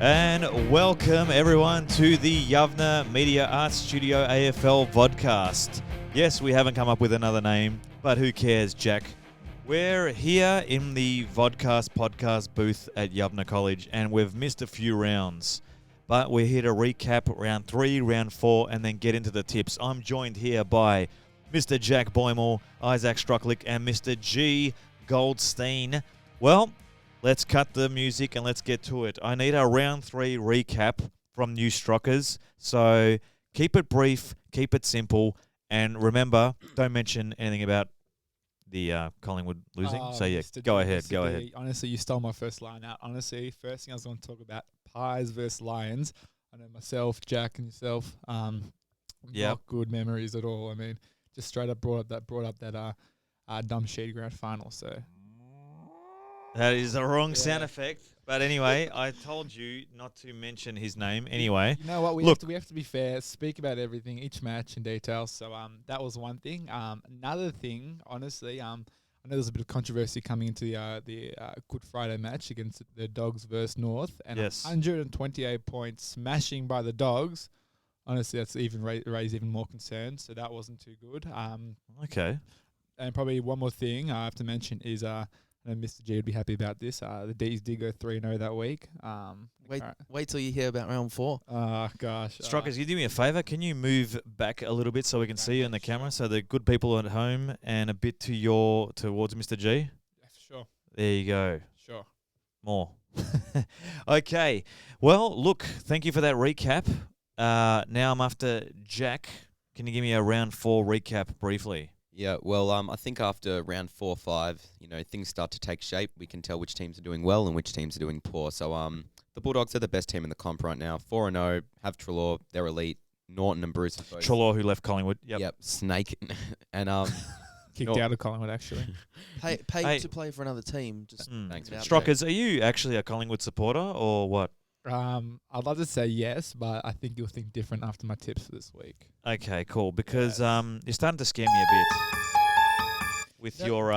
And welcome everyone to the Yavneh Media Arts Studio AFL vodcast. Yes, we haven't come up with another name, but who cares, Jack? We're here in the vodcast podcast booth at Yavneh College, and we've missed a few rounds. But we're here to recap round 3, round 4, and then get into the tips. I'm joined here by Mr. Jack Boymal, Izak Sztrochlic, and Mr. G. Goldstein. Well, let's cut the music and let's get to it. I need a round 3 recap from you Strockers. So keep it brief, keep it simple, and remember, don't mention anything about the Collingwood losing. So yeah, go ahead. Honestly, you stole my first line out. Honestly, first thing I was going to talk about, Pies versus Lions. I know myself, Jack, and yourself. Not good memories at all. I mean, just straight up brought up that dumb shady grand final. So that is the wrong sound effect. But anyway, I told you not to mention his name. Anyway, you know what? We have to be fair. Speak about everything, each match in detail. So that was one thing. Another thing, honestly, I know there's a bit of controversy coming into the Good Friday match against the Dogs versus North, and 128 points smashing by the Dogs. Honestly, that's even raised even more concern. So that wasn't too good. Okay. And probably one more thing I have to mention is I know Mr. G would be happy about this. The D's did go 3-0 that week. Wait till you hear about round 4. Oh, gosh. Strockers, you do me a favour. Can you move back a little bit so we can see you in the camera, so the good people at home, and a bit towards Mr. G? Yeah, sure. There you go. Sure. More. Okay. Well, look, thank you for that recap. Now I'm after Jack. Can you give me a round 4 recap briefly? Yeah, well, I think after round 4 or 5, things start to take shape. We can tell which teams are doing well and which teams are doing poor. So the Bulldogs are the best team in the comp right now. 4-0, have Treloar, they're elite. Norton and Bruce. Treloar, who left Collingwood. Yep, Snake. And kicked out of Collingwood, actually. Paid to play for another team. Just thanks. Strockers, are you actually a Collingwood supporter or what? I'd love to say yes, but I think you'll think different after my tips for this week. Okay, cool. Because you're starting to scare me a bit with your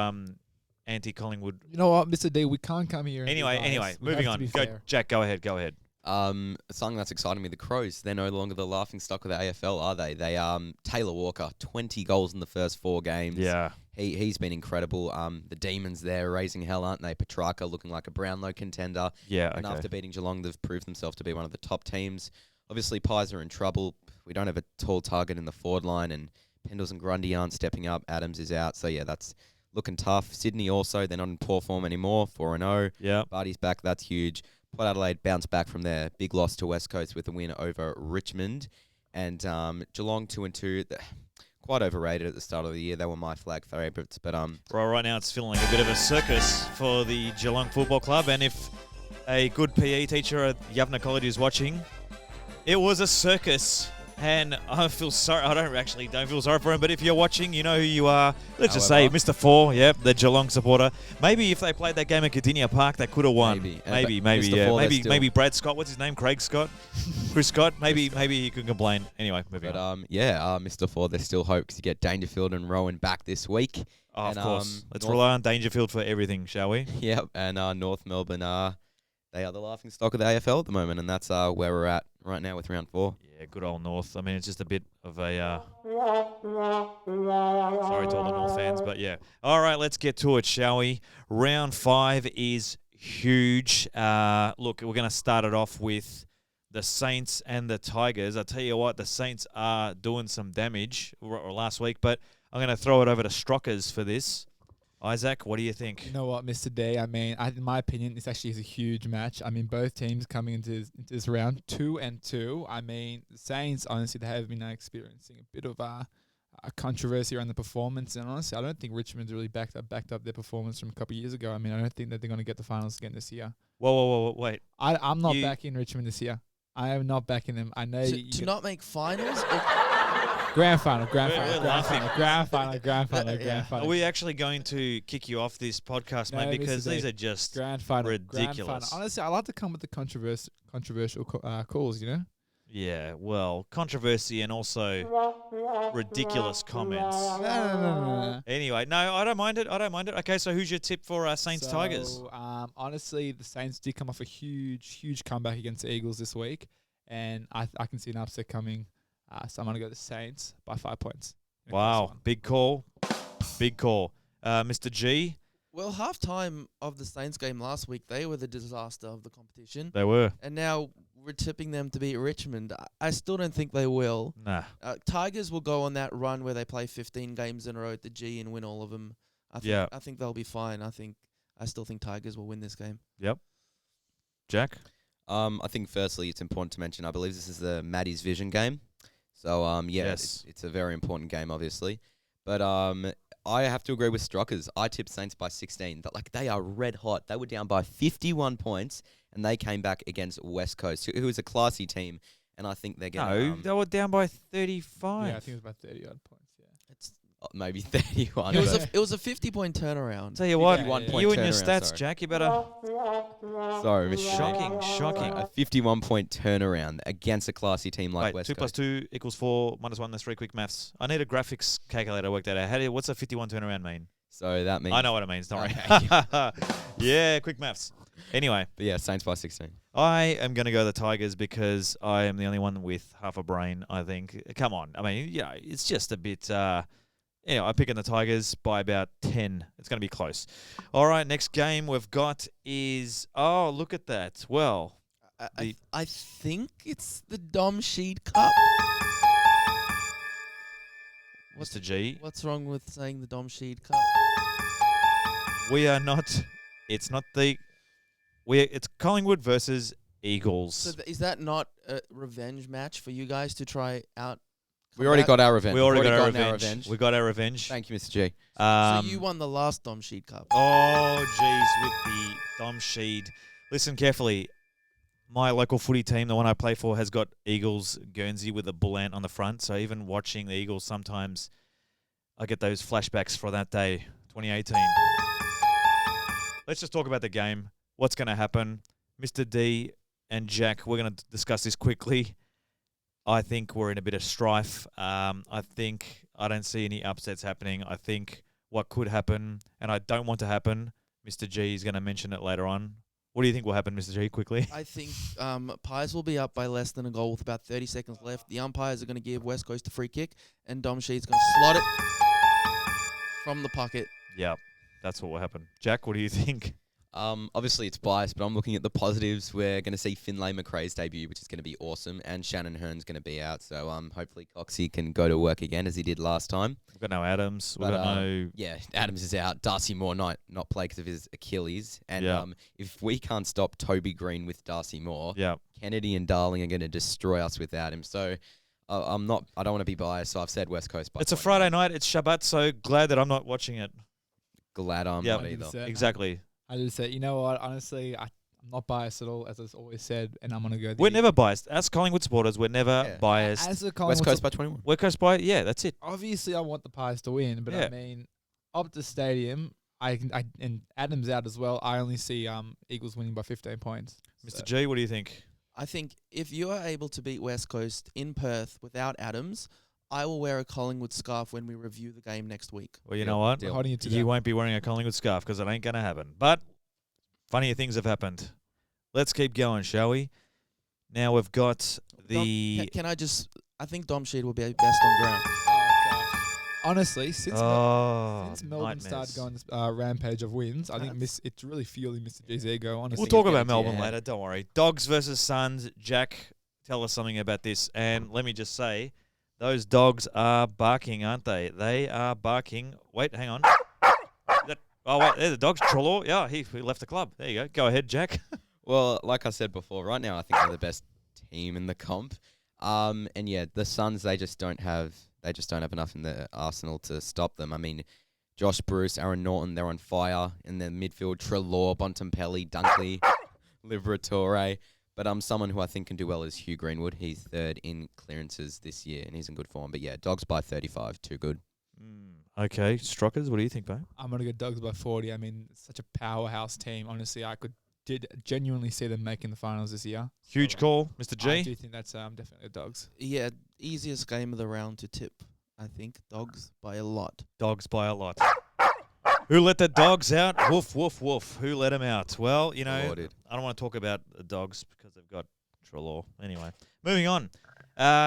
anti-Collingwood. You know what, Mr. D, we can't come here. Anyway, moving on. Go, Jack, go ahead. Something that's exciting me, the Crows, they're no longer the laughing stock of the AFL, are they? They Taylor Walker, 20 goals in the first 4 games. Yeah. He's been incredible. The Demons there raising hell, aren't they? Petrarca looking like a Brownlow contender. Yeah, and after beating Geelong, they've proved themselves to be one of the top teams. Obviously, Pies are in trouble. We don't have a tall target in the forward line, and Pendles and Grundy aren't stepping up. Adams is out. So, yeah, that's looking tough. Sydney also, they're not in poor form anymore, 4-0. Yeah. Barty's back. That's huge. Port Adelaide bounced back from their big loss to West Coast with a win over Richmond. And Geelong 2-2. Quite overrated at the start of the year. They were my flag favourites, but right now it's feeling like a bit of a circus for the Geelong Football Club, and if a good PE teacher at Yavneh College is watching, it was a circus, and I feel sorry. I don't feel sorry for him, but if you're watching, you know who you are. Let's just say Mr. 4, the Geelong supporter. Maybe if they played that game at Cardinia Park, they could have won. Maybe Brad Scott. What's his name? Craig Scott, Chris Scott. Maybe he could complain. Anyway, moving on. Mr. 4. There's still hope because you get Dangerfield and Rowan back this week. Oh, of course. Let's rely on Dangerfield for everything, shall we? Yep. And North Melbourne they are the laughing stock of the AFL at the moment, and that's where we're at right now with round 4. Yeah, good old North. I mean, it's just a bit of a... sorry to all the North fans, but yeah. All right, let's get to it, shall we? Round 5 is huge. Look, we're going to start it off with the Saints and the Tigers. I tell you what, the Saints are doing some damage last week, but I'm going to throw it over to Strockers for this. Izak, what do you think? You know what, Mr. Day? I mean, in my opinion, this actually is a huge match. I mean, both teams coming into this round 2-2. I mean, the Saints, honestly, they have been experiencing a bit of a controversy around the performance. And honestly, I don't think Richmond's really backed up their performance from a couple of years ago. I mean, I don't think that they're going to get the finals again this year. Whoa, wait. I'm not backing Richmond this year. I am not backing them. I know to not make finals. Grand final. Are we actually going to kick you off this podcast, mate? Because these are just ridiculous. Honestly, I like to come with the controversial calls, you know? Yeah, well, controversy and also ridiculous comments. No. Anyway, no, I don't mind it. Okay, so who's your tip for Saints Tigers? Honestly, the Saints did come off a huge comeback against the Eagles this week, and I can see an upset coming. So I'm going to go the Saints by 5 points. Wow, big call. Mr. G? Well, halftime of the Saints game last week, they were the disaster of the competition. They were. And now we're tipping them to beat Richmond. I still don't think they will. Nah. Tigers will go on that run where they play 15 games in a row at the G and win all of them. I think they'll be fine. I still think Tigers will win this game. Yep. Jack? I think firstly it's important to mention, I believe this is the Maddie's Vision game. So, Yes. it's a very important game, obviously. But I have to agree with Strockers. I tipped Saints by 16. They are red hot. They were down by 51 points, and they came back against West Coast, who is a classy team. And I think they're going No, they were down by 35. Yeah, I think it was about 30 odd points. Yeah. it's maybe 31. It was a 50-point turnaround. Tell you what, 51 point you and your turnaround, stats, sorry. Jack, you better... Sorry, Mr. Shocking. A 51-point turnaround against a classy team like Wait, West 2 plus Coast. 2 equals 4 minus 1, that's 3. Quick maths. I need a graphics calculator to work that out. What's a 51 turnaround mean? So that means... I know what it means, don't worry. Okay. Yeah, quick maths. Anyway, But yeah, Saints by 16. I am going to go the Tigers because I am the only one with half a brain, I think. Come on. I mean, yeah, it's just a bit... I'm picking the Tigers by about 10. It's going to be close. All right, next game we've got is... Oh, look at that. Well... I think it's the Dom Sheed Cup. Mr. G, What's wrong with saying the Dom Sheed Cup? we are not... It's not the... It's Collingwood versus Eagles. So is that not a revenge match for you guys to try out? We already got our revenge. we already got our gotten revenge. We got our revenge. Thank you, Mr. G. So you won the last Dom Sheed Cup. Oh, jeez, with the Dom Sheed. Listen carefully. My local footy team, the one I play for, has got Eagles Guernsey with a bull ant on the front. So even watching the Eagles, sometimes I get those flashbacks for that day, 2018. Let's just talk about the game. What's going to happen? Mr. D and Jack, we're going to discuss this quickly. I think we're in a bit of strife. I don't see any upsets happening. I think what could happen, and I don't want to happen, Mr. G is going to mention it later on. What do you think will happen, Mr. G, quickly? I think Pies will be up by less than a goal with about 30 seconds left. The umpires are going to give West Coast a free kick, and Dom Sheed's going to slot it from the pocket. Yeah, that's what will happen. Jack, what do you think? Obviously it's biased, but I'm looking at the positives. We're going to see Finlay McRae's debut, which is going to be awesome, and Shannon Hearn's going to be out. So hopefully Coxie can go to work again as he did last time. We've got no Adams. We've But, got no... Yeah, Adams is out. Darcy Moore not play because of his Achilles. And Yeah. if we can't stop Toby Green with Darcy Moore, Yeah. Kennedy and Darling are going to destroy us without him. So I don't want to be biased. So I've said West Coast. By It's a 20. Friday night. It's Shabbat, so glad that I'm not watching it. Glad I'm Yeah. not either. 100%. Exactly. I just say, you know what? Honestly, I'm not biased at all, as I've always said, and I'm gonna go. We're never biased. As Collingwood supporters, we're never Yeah. biased. As a West Collingwood Coast by 21. West Coast by... Yeah, that's it. obviously I want the Pies to win, but Yeah. I mean, Optus Stadium, and Adams out as well. I only see Eagles winning by 15 points. Mr. So- G, what do you think? I think if you are able to beat West Coast in Perth without Adams, I will wear a Collingwood scarf when we review the game next week. Well, you Deal. know what? We're holding you to You that. won't be wearing a Collingwood scarf because it ain't going to happen. But funnier things have happened. Let's keep going, shall we? Now we've got the... Can I just... I think Dom Sheed will be best on ground. Oh, gosh. Honestly, since Melbourne nightmares. started going this rampage of wins, I think it's really fueling Mr. G's ego. Honestly, We'll talk it's about gonna- Melbourne yeah. later, don't worry. Dogs versus Suns. Jack, tell us something about this. And let me just say, those dogs are barking, aren't they? They are barking. Wait, hang on. Wait, there's the dogs. Trelaw. Yeah, he left the club. There you go. Go ahead, Jack. Well, like I said before, right now I think they're the best team in the comp. And yeah, the Suns they just don't have enough in the arsenal to stop them. I mean, Josh Bruce, Aaron Norton, they're on fire in the midfield. Trelaw, Bontempelli, Dunkley, Liberatore. But someone who I think can do well is Hugh Greenwood. He's third in clearances this year, and he's in good form. But yeah, Dogs by 35, too good. Okay, Strockers, what do you think, babe? I'm gonna go Dogs by 40. I mean, it's such a powerhouse team. Honestly, I could did genuinely see them making the finals this year. Huge call, Mr. I G. do think that's definitely the Dogs. Yeah, easiest game of the round to tip. I think Dogs by a lot. Dogs by a lot. Who let the dogs out? Woof, woof, woof. Who let them out? Well, you know, Lauded. I don't want to talk about the dogs because they've got Trelaw. Anyway, moving on.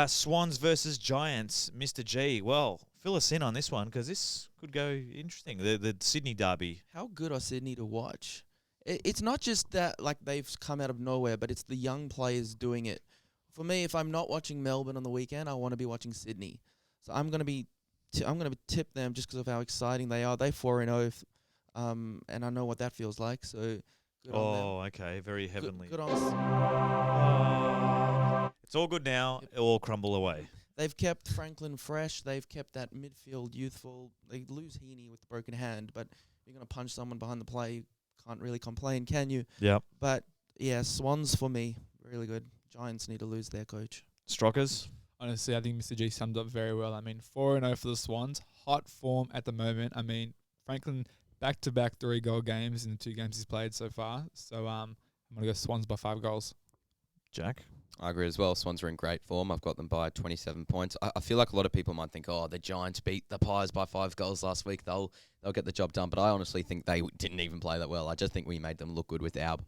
Swans versus Giants, Mr. G. Well, fill us in on this one because this could go interesting. The Sydney derby. How good are Sydney to watch? It's not just that like they've come out of nowhere, but it's the young players doing it. For me, if I'm not watching Melbourne on the weekend, I want to be watching Sydney. So I'm gonna be tip them just because of how exciting they are. They 4-0, and I know what that feels like. So good on them. Oh, okay. Very heavenly. Good on. It's all good now. It will crumble away. They've kept Franklin fresh. They've kept that midfield youthful. They lose Heaney with the broken hand, but you're gonna punch someone behind the play. Can't really complain, can you? Yep. But yeah, Swans for me, really good. Giants need to lose their coach. Strockers. Honestly, I think Mr. G summed up very well. I mean, 4-0 for the Swans. Hot form at the moment. I mean, Franklin back-to-back 3-goal games in the 2 games he's played so far. So I'm going to go Swans by 5 goals. Jack. I agree as well. Swans are in great form. I've got them by 27 points. I feel like a lot of people might think, oh, the Giants beat the Pies by 5 goals last week. They'll get the job done. But I honestly think they didn't even play that well. I just think we made them look good with our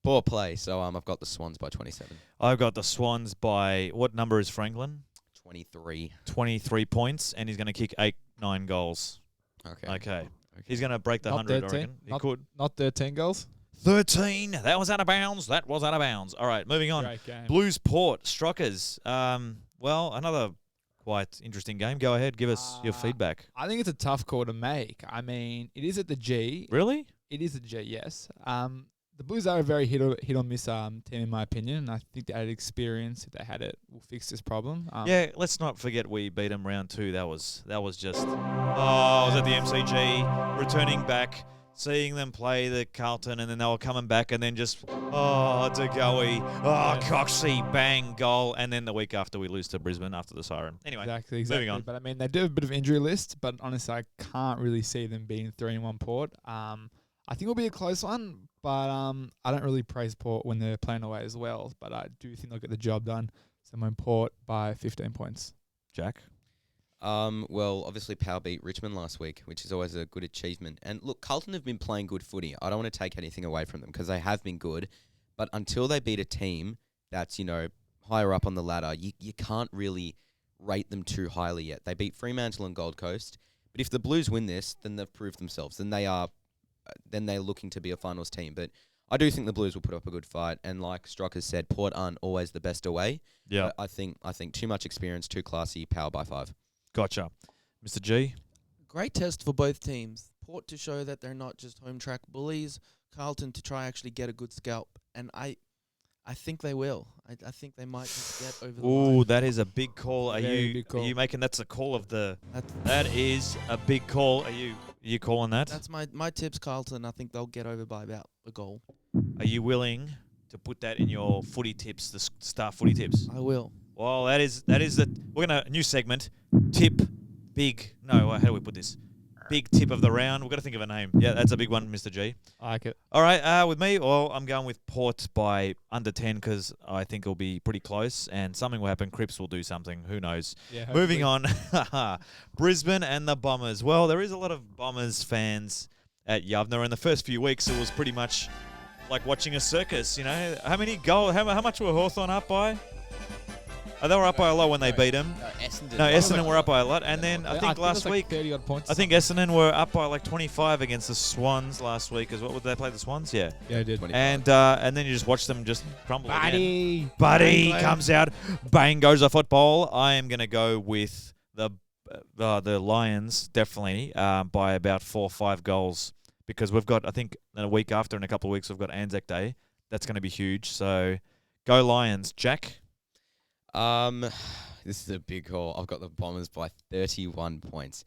poor play. So I've got the Swans by 27. I've got the Swans by, what number is Franklin? 23. 23 points, and he's going to kick 8-9 goals. Okay. He's going to break the 100, I reckon. He could. Not 13 goals. 13. That was out of bounds. All right, moving on. Great game. Blues Port, Strockers. Well, another quite interesting game. Go ahead, give us your feedback. I think it's a tough call to make. I mean, it is at the G. Really? It is at the G, yes. The Blues are a very hit or miss team, in my opinion. And I think the added experience, if they had it, will fix this problem. Yeah, let's not forget we beat them round 2. That was just... I was at the MCG, returning back, seeing them play the Carlton, and then they were coming back, and then just, Degoe, Coxie, bang, goal, and then the week after we lose to Brisbane after the siren. Anyway, exactly. moving on. But I mean, they do have a bit of injury list, but honestly, I can't really see them being 3-1 Port. I think it'll be a close one, but I don't really praise Port when they're playing away as well. But I do think they'll get the job done. So I'm going Port by 15 points. Jack? Well, obviously Power beat Richmond last week, which is always a good achievement. And look, Carlton have been playing good footy. I don't want to take anything away from them because they have been good. But until they beat a team that's, higher up on the ladder, you can't really rate them too highly yet. They beat Fremantle and Gold Coast. But if the Blues win this, then they've proved themselves. Then they're looking to be a finals team. But I do think the Blues will put up a good fight. And like Strock has said, Port aren't always the best away. Yeah. I think too much experience, too classy, Power by 5. Gotcha. Mr. G? Great test for both teams. Port to show that they're not just home track bullies. Carlton to try actually get a good scalp. And I think they will. I think they might just get over the line. Ooh, that is a big call. Are Big call. you making that's a call of the... That's, That is a big call. Are you calling that? that's my tips, Carlton. I think they'll get over by about a goal. Are you willing to put that in your footy tips, the star footy tips? I will. Well, that is we're gonna new segment. Tip big. No, how do we put this? Big tip of the round. We've got to think of a name. Yeah, that's a big one, Mr. G. I like it. All right, with me, well, I'm going with Port by under 10 because I think it'll be pretty close and something will happen. Cripps will do something. Who knows? Yeah, Moving on. Brisbane and the Bombers. Well, there is a lot of Bombers fans at Yavneh. In the first few weeks, it was pretty much like watching a circus, How many goals? How much were Hawthorn up by? They were up by a lot when they beat them. Essendon were up by a lot. And then I think last week, 30-odd points. I think Essendon were up by like 25 against the Swans last week as well. Would they play the Swans? Yeah. Yeah, they did. 25. And then you just watch them just crumble again. Buddy comes out. Bang goes a football. I am going to go with the Lions, definitely, by about 4 or 5 goals. Because we've got, I think, in a week after, in a couple of weeks, we've got Anzac Day. That's going to be huge. So go Lions. Jack? This is a big call. I've got the Bombers by 31 points.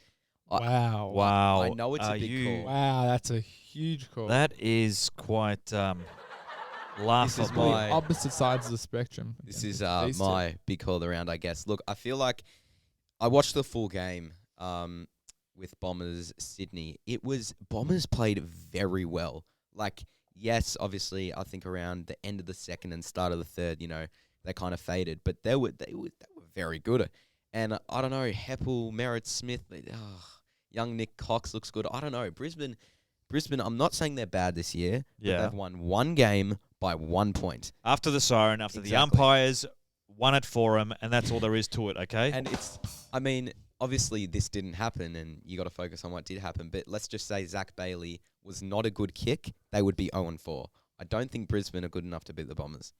Wow. Wow. I know it's a big call. Wow, that's a huge call. That is quite laughable. Really opposite sides of the spectrum. This is These two. my big call around, I guess. Look, I feel like I watched the full game with Bombers Sydney. Bombers played very well. Like, Yes, obviously, I think around the end of the second and start of the third, they kind of faded, but they were very good. And I don't know, Heppel, Merritt Smith, young Nick Cox looks good. I don't know, Brisbane. I'm not saying they're bad this year. Yeah. But they've won one game by 1 point. After the siren, after the umpires won it for them, and that's all there is to it. Okay. And obviously this didn't happen, and you got to focus on what did happen. But let's just say Zach Bailey was not a good kick, they would be 0-4. I don't think Brisbane are good enough to beat the Bombers.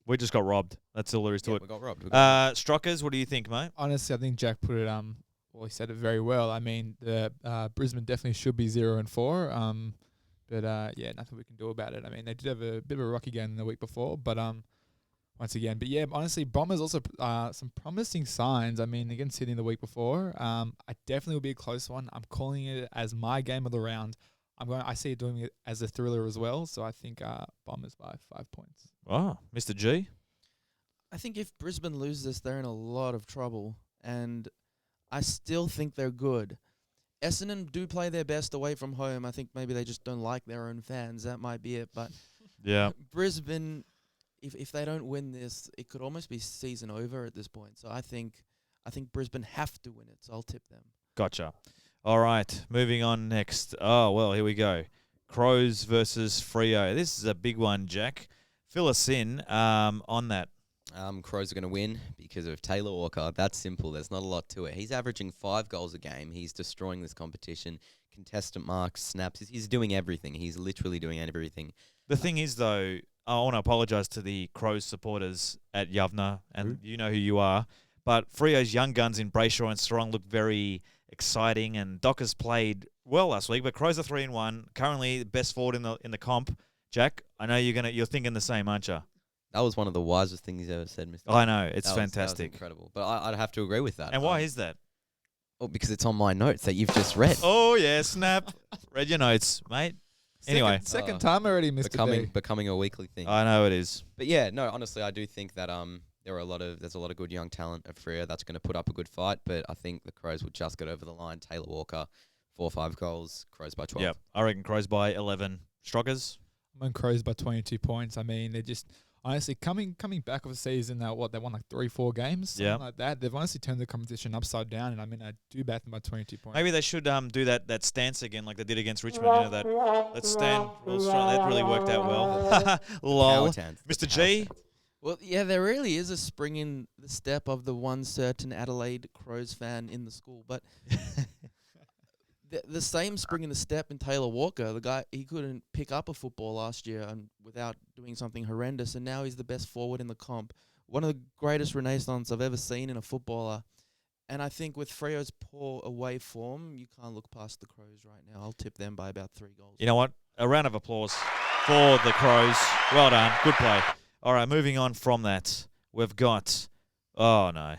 We just got robbed. That's all there is to it. We got robbed. Strockers, what do you think, mate? Honestly, I think Jack put it well, he said it very well. I mean, the Brisbane definitely should be 0-4. But nothing we can do about it. I mean, they did have a bit of a rocky game the week before, but once again, but yeah, honestly, Bombers also some promising signs. I mean, against Sydney the week before, I definitely will be a close one. I'm calling it as my game of the round. I see it doing it as a thriller as well. So I think Bombers by 5 points. Oh, Mr. G. I think if Brisbane lose this, they're in a lot of trouble, and I still think they're good. Essendon do play their best away from home. I think maybe they just don't like their own fans. That might be it. But yeah, Brisbane, if they don't win this, it could almost be season over at this point. So I think Brisbane have to win it. So I'll tip them. Gotcha. All right, moving on next. Oh, well, here we go. Crows versus Freo. This is a big one, Jack. Fill us in on that. Crows are going to win because of Taylor Walker. That's simple. There's not a lot to it. He's averaging 5 goals a game. He's destroying this competition. Contestant marks, snaps. He's doing everything. He's literally doing everything. The thing is, though, I want to apologise to the Crows supporters at Yavneh, and you know who you are. But Freo's young guns in Brayshaw and Strong look very exciting, and Docker's played well last week. But Crows are 3-1, currently best forward in the comp. Jack, I know you're thinking the same, aren't you? That was one of the wisest things he's ever said, Mr. I know, it's that fantastic. Was incredible. But I'd have to agree with that. And why is that? Oh, because it's on my notes that you've just read. Oh, yeah, snap. Read your notes, mate. Anyway. Second time already, Mr. Becoming a weekly thing. I know it is. But yeah, no, honestly, I do think that there's a lot of good young talent at Freo that's going to put up a good fight, but I think the Crows will just get over the line. Taylor Walker, 4-5 goals, Crows by 12. Yep, I reckon Crows by 11. Strockers? I'm on Crows by 22 points. I mean, they're just honestly coming back of a season that they won like 3-4 games, something like that. They've honestly turned the competition upside down, and I mean, I do back them by 22 points. Maybe they should do that stance again like they did against Richmond. You know, that stand real strong. That really worked out well. Lol. Mr. G? Well, yeah, there really is a spring in the step of the one certain Adelaide Crows fan in the school, but the same spring in the step in Taylor Walker. The guy, he couldn't pick up a football last year without doing something horrendous, and now he's the best forward in the comp. One of the greatest renaissance I've ever seen in a footballer. And I think with Freo's poor away form, you can't look past the Crows right now. I'll tip them by about 3 goals. You know what? A round of applause for the Crows. Well done. Good play. All right, moving on from that, we've got... Oh, no.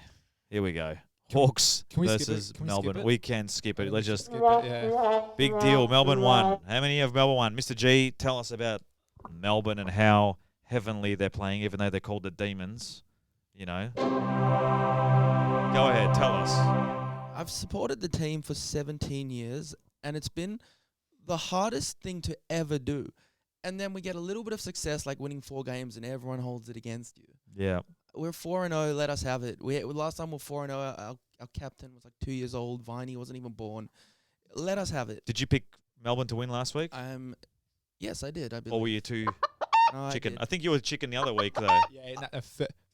Here we go. Hawks versus Melbourne. We can skip it. Let's just skip it. Yeah. Big deal. Melbourne won. How many have Melbourne won? Mr. G, tell us about Melbourne and how heavenly they're playing, even though they're called the Demons. You know. Go ahead. Tell us. I've supported the team for 17 years, and it's been the hardest thing to ever do. And then we get a little bit of success, like winning 4 games, and everyone holds it against you. Yeah. We're 4-0. Let us have it. Last time we were 4-0. Our captain was like 2 years old. Viney wasn't even born. Let us have it. Did you pick Melbourne to win last week? Yes, I did. I believe. Or were you too chicken? I I think you were chicken the other week though. Yeah,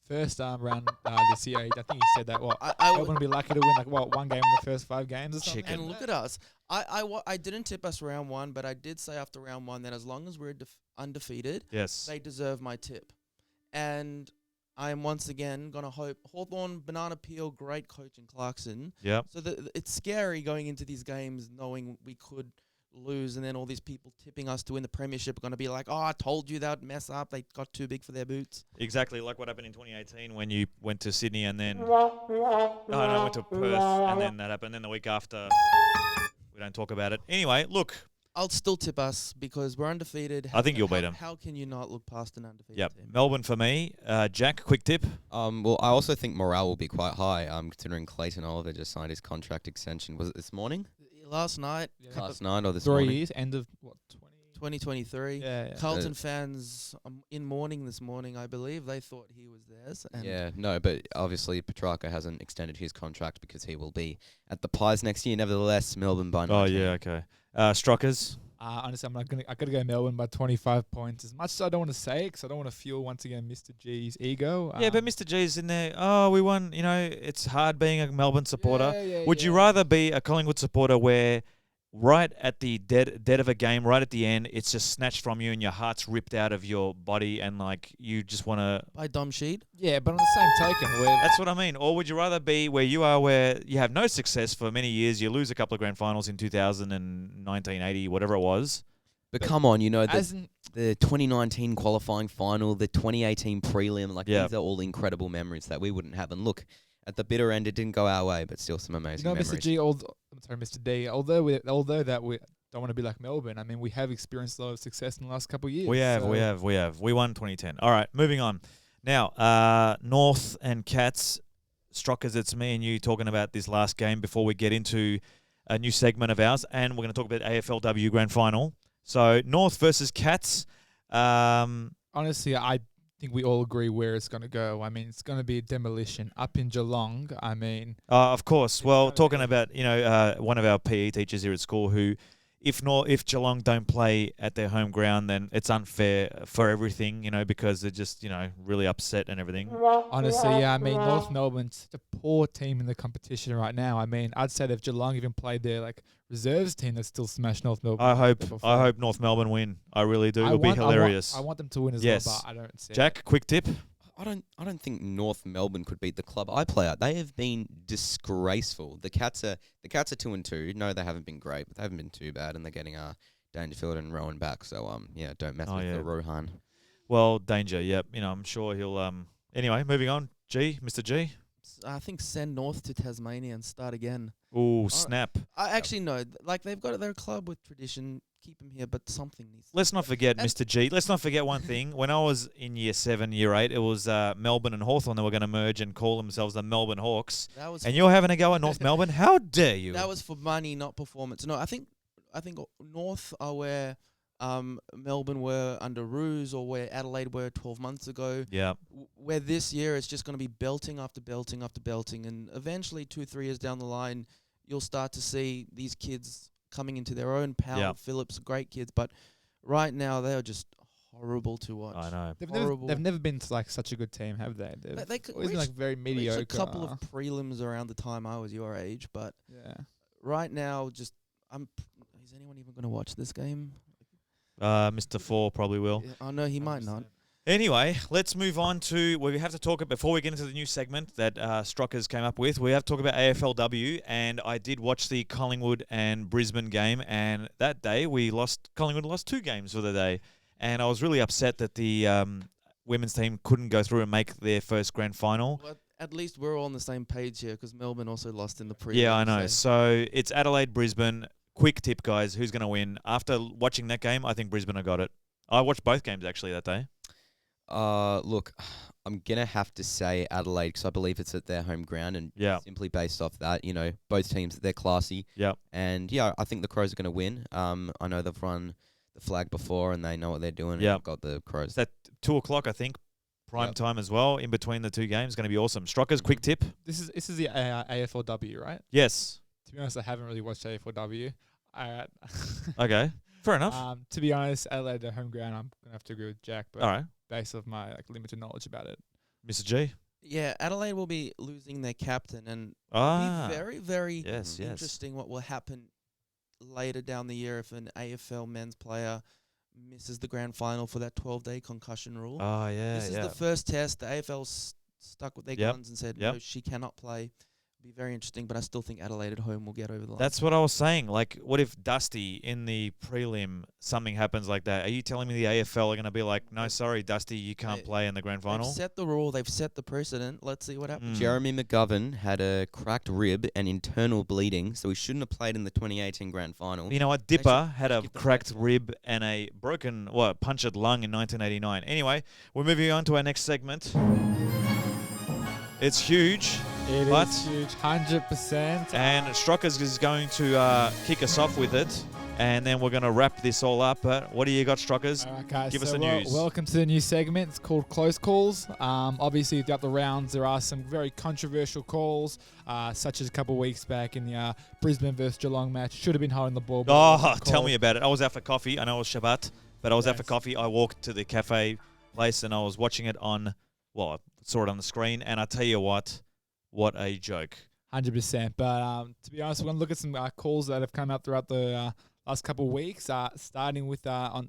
first round this year. I think he said that. I Melbourne would be lucky to win one game in the first 5 games or something. Chicken. And look at us. I didn't tip us round 1, but I did say after round 1 that as long as we're undefeated, yes, they deserve my tip. And I am once again going to hope Hawthorn, Banana Peel, great coach in Clarkson. Yeah. So it's scary going into these games knowing we could lose, and then all these people tipping us to win the premiership are going to be like, oh, I told you that would mess up. They got too big for their boots. Exactly like what happened in 2018 when you went to Sydney and then I went to Perth and then that happened. Then the week after, we don't talk about it. Anyway, look. I'll still tip us because we're undefeated. I think you'll beat them. How can you not look past an undefeated team? Melbourne for me. Jack, quick tip. Well, I also think morale will be quite high. Considering Clayton Oliver just signed his contract extension. Was it this morning? Last night. Yeah. Last night or this 3 morning? 3 years, end of, 20? 2023. Yeah. Carlton fans in mourning this morning, I believe. They thought he was theirs. And Yeah, no, but obviously Petrarca hasn't extended his contract because he will be at the Pies next year. Nevertheless, Melbourne by 19. Oh, yeah, okay. Strockers? Honestly, I gotta go Melbourne by 25 points. As much as I don't want to say it, because I don't want to fuel once again Mr. G's ego. Yeah, but Mr. G's in there. Oh, we won. You know, it's hard being a Melbourne supporter. Would you rather be a Collingwood supporter where right at the dead of a game, right at the end, it's just snatched from you and your heart's ripped out of your body and like you just want to... by Dom Sheed? Yeah, but on the same token, That's what I mean. Or would you rather be where you are, where you have no success for many years, you lose a couple of grand finals in 2000 and 1980, whatever it was. But come on, you know, as the 2019 qualifying final, the 2018 prelim, like Yeah. these are all incredible memories that we wouldn't have. And look, at the bitter end, it didn't go our way, but still some amazing memories. Mr. G, Mr. D, although that we don't want to be like Melbourne, I mean, we have experienced a lot of success in the last couple of years. We have. We won 2010. All right, moving on. Now, North and Cats, Strockers, it's me and you talking about this last game before we get into a new segment of ours, and we're going to talk about AFLW Grand Final. So, North versus Cats. Honestly, I think we all agree where it's going to go. I mean, it's going to be a demolition up in Geelong. I mean... Of course. Well, talking about, one of our PE teachers here at school who, if Geelong don't play at their home ground, then it's unfair for everything, because they're just, really upset and everything. Honestly, yeah, I mean, North Melbourne's such a poor team in the competition right now. I mean, I'd say that if Geelong even played their, reserves team, they'd still smash North Melbourne. I hope North Melbourne win. I really do. It'll be hilarious. I want them to win as Yes. well, but I don't see Jack, quick tip. I don't think North Melbourne could beat the club I play at. They have been disgraceful. The Cats are 2-2. No, they haven't been great, but they haven't been too bad, and they're getting Dangerfield and Rowan back. So don't mess with the Rohan. Well, Danger. Yep. I'm sure he'll. Anyway, moving on. Mr. G. I think send North to Tasmania and start again. Ooh, snap. I actually know, they've got their club with tradition. Keep them here, but something needs. Let's not forget, Mr. G. Let's not forget one thing. When I was in year 7, year 8, it was Melbourne and Hawthorn that were going to merge and call themselves the Melbourne Hawks. And you're having a go at North Melbourne? How dare you? That was for money, not performance. No, I think North are where Melbourne were under Roos or where Adelaide were 12 months ago. Yeah. Where this year it's just going to be belting after belting after belting, and eventually 2-3 years down the line, you'll start to see these kids coming into their own. Powell, Phillips, great kids, but right now they are just horrible to watch. I know. They've never been such a good team, have they? They always been very mediocre. A couple of prelims around the time I was your age, but right now, is anyone even going to watch this game? Mr. 4 probably will. Yeah, oh no, he might not. Anyway, let's move on to where we have to talk before we get into the new segment that Strockers came up with. We have to talk about AFLW, and I did watch the Collingwood and Brisbane game, and that day Collingwood lost 2 games for the day, and I was really upset that the women's team couldn't go through and make their first grand final. But at least we're all on the same page here because Melbourne also lost in the prelim. Yeah, I know. So it's Adelaide, Brisbane. Quick tip, guys. Who's going to win? After watching that game, I think Brisbane have got it. I watched both games actually that day. Look, I'm going to have to say Adelaide because I believe it's at their home ground and simply based off that, both teams, they're classy. Yeah. And, I think the Crows are going to win. I know they've run the flag before and they know what they're doing. Yeah. They've got the Crows. It's at 2 o'clock, I think, prime time as well, in between the 2 games. Going to be awesome. Strockers, quick tip. This is the AFLW, right? Yes. To be honest, I haven't really watched AFLW. Okay. Fair enough. To be honest, Adelaide, their home ground, I'm going to have to agree with Jack. But all right. Based off my limited knowledge about it. Mr. G? Yeah, Adelaide will be losing their captain, and it'll be very, very interesting what will happen later down the year if an AFL men's player misses the grand final for that 12-day concussion rule. Oh, yeah, This is the first test. The AFL stuck with their guns and said, no, she cannot play. Be very interesting, but I still think Adelaide at home will get over the line. That's what I was saying. Like, what if Dusty in the prelim, something happens like that? Are you telling me the AFL are going to be like, no, sorry, Dusty, you can't play in the grand final? They've set the rule. They've set the precedent. Let's see what happens. Jeremy McGovern had a cracked rib and internal bleeding, so he shouldn't have played in the 2018 grand final. You know what? Dipper had a cracked rib and a broken, punctured lung in 1989. Anyway, we're moving on to our next segment. It's huge. It is huge, 100%. And Strockers is going to kick us off with it. and then we're going to wrap this all up. But what do you got, Strockers? All right, guys. Give us so the news. Welcome to the new segment. It's called Close Calls. Obviously, throughout the rounds, there are some very controversial calls, such as a couple of weeks back in the Brisbane versus Geelong match. Should have been holding the ball. but it Oh, wasn't tell called. me about it. I was out for coffee. I know it was Shabbat, but I was out for Yes. coffee. I walked to the cafe place and I was watching it I saw it on the screen, and I tell you what a joke. 100%. But to be honest, we're going to look at some calls that have come out throughout the last couple of weeks, starting with, I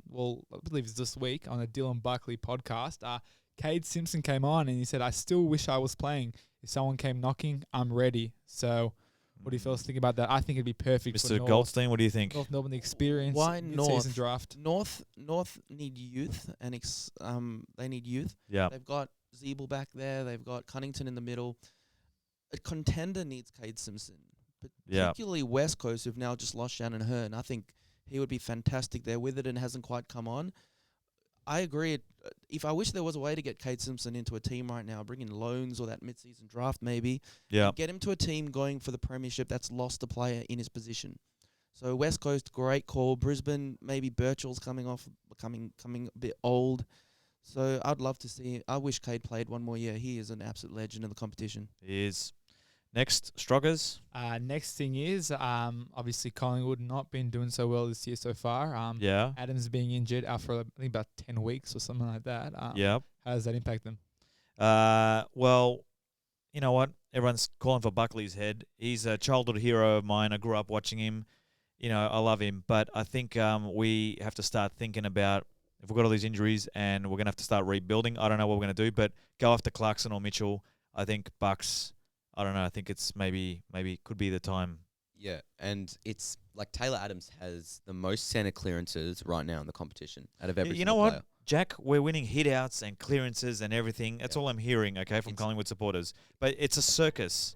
believe it's this week on the Dylan Buckley podcast. Cade Simpson came on and he said, I still wish I was playing. If someone came knocking, I'm ready. So what do you fellas think about that? I think it'd be perfect for Mr. North. Goldstein, what do you think? North Melbourne, the experience. Why mid-season North? draft. North need youth, and they need youth. Yeah. They've got Zeeble back there. They've got Cunnington in the middle. A contender needs Cade Simpson, Yeah. particularly West Coast, who've now just lost Shannon Hearn. I think he would be fantastic there with it and hasn't quite come on. I agree. If I wish there was a way to get Cade Simpson into a team right now, bring in loans or that mid-season draft maybe, Yeah. and get him to a team going for the premiership that's lost a player in his position. So West Coast, great call. Brisbane, maybe Birchall's coming a bit old. So I'd love to see. I wish Cade played one more year. He is an absolute legend in the competition. He is. Next, Strockers. Next thing is, obviously Collingwood not been doing so well this year so far. Yeah. Adams being injured out for I think about 10 weeks or something like that. Yeah. How does that impact them? Well, you know what? Everyone's calling for Buckley's head. He's a childhood hero of mine. I grew up watching him. You know, I love him. But I think we have to start thinking about if we've got all these injuries and we're going to have to start rebuilding. I don't know what we're going to do, but go after Clarkson or Mitchell. I think Bucks, I don't know. I think it's maybe could be the time. Yeah, and it's like Taylor Adams has the most centre clearances right now in the competition out of every You single know what, player. Jack? We're winning hit-outs and clearances and everything. That's Yeah. all I'm hearing, okay, from It's- Collingwood supporters. But it's a circus.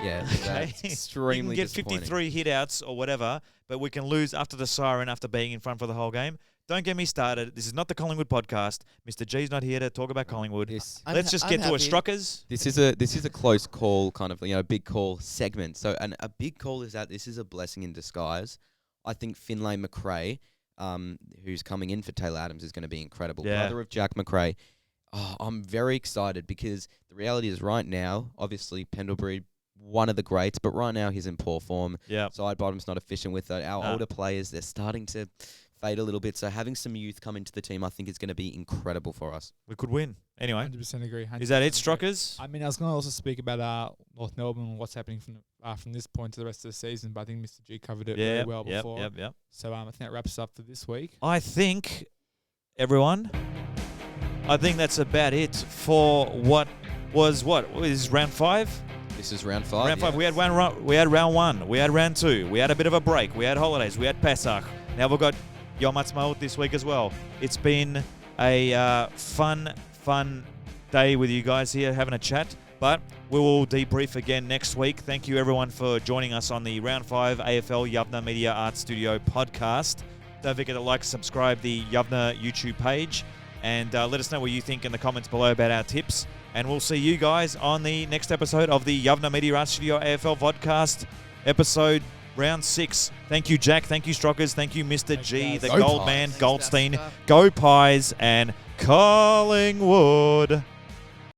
Yeah, Okay. that's extremely You can get disappointing. 53 hit-outs or whatever, but we can lose after the siren after being in front for the whole game. Don't get me started. This is not the Collingwood podcast. Mr. G's not here to talk about Collingwood. This Let's just get to it, Strockers. This is a close call, kind of, big call segment. So, and a big call is that this is a blessing in disguise. I think Finlay McRae, who's coming in for Taylor Adams, is going to be incredible. Yeah. Brother of Jack McRae. Oh, I'm very excited because the reality is right now, obviously Pendlebury, one of the greats, but right now he's in poor form. Yeah. Side bottom's not efficient with it. Our No. older players, they're starting to fade a little bit. So having some youth come into the team, I think is going to be incredible for us. We could win. Anyway, 100% agree. 100% is that it, agree. Strockers? I mean, I was going to also speak about North Melbourne and what's happening from this point to the rest of the season, but I think Mr. G covered it very well before. Yep. So I think that wraps up for this week. I think, everyone, I think that's about it for what is round 5? This is round 5. Round 5. We had round 1. We had round 2. We had a bit of a break. We had holidays. We had Pesach. Now we've got Yom Ha'atzmaut this week as well. It's been a fun day with you guys here having a chat. But we will debrief again next week. Thank you everyone for joining us on the Round 5 AFL Yavneh Media Art Studio podcast. Don't forget to like, subscribe the Yavneh YouTube page, and let us know what you think in the comments below about our tips. And we'll see you guys on the next episode of the Yavneh Media Art Studio AFL podcast, episode round 6. Thank you, Jack. Thank you, Strockers. Thank you, Mr. Thanks, G, guys. the Go gold Pies. man, Thanks, Goldstein. Daskalou. Go Pies and Collingwood.